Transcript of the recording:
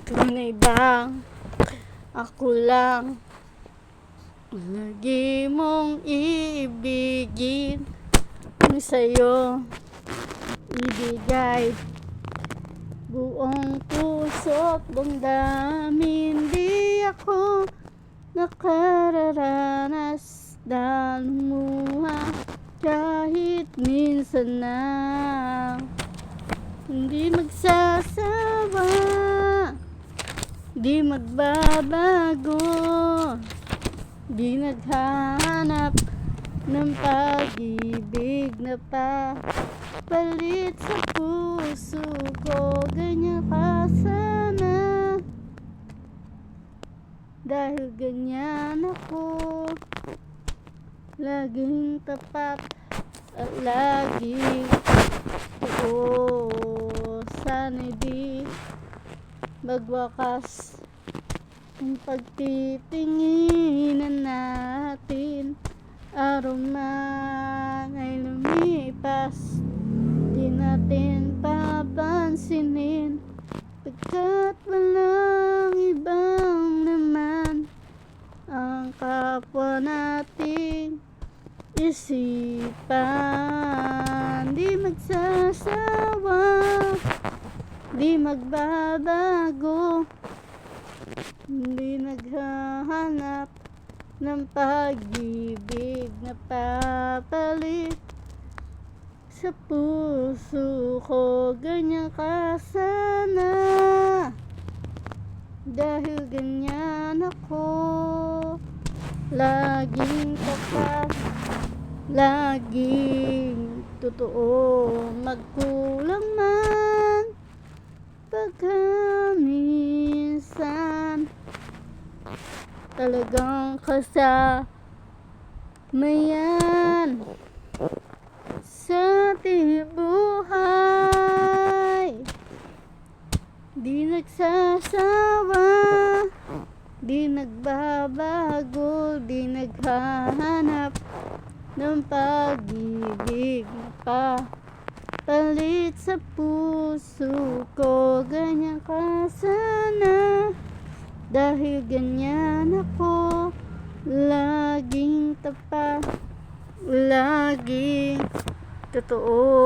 Tunay bang ako lang lagi mong iibigin, ang sa'yo ibigay buong puso't damdamin. Di ako nakararanas na lumuha kahit minsan na. Hindi magsasawa, di magbabago, di naghahanap ng pag-ibig na papalit sa puso ko. Ganyan ka sana, dahil ganyan ako, laging tapat at laging totoo. Sana'y di magwakas ang pagtitinginan natin. Araw man ay lumipas, di natin papansinin, pagkat walang ibang naman ang kapwa nating isipan. Di magsasawa, di magbabago, hindi naghahanap ng pag-ibig na papalit sa puso ko. Ganyan ka sana, dahil ganyan ako, laging tapat, laging totoo. Magkulang man pagka minsan, talagang kasama yan sa ating buhay. Di nagsasawa, di nagbabago, di naghahanap ng pag-ibig na papalit sa puso ko. Ganyan ka sana, dahil ganyan ako, laging tapat, laging totoo.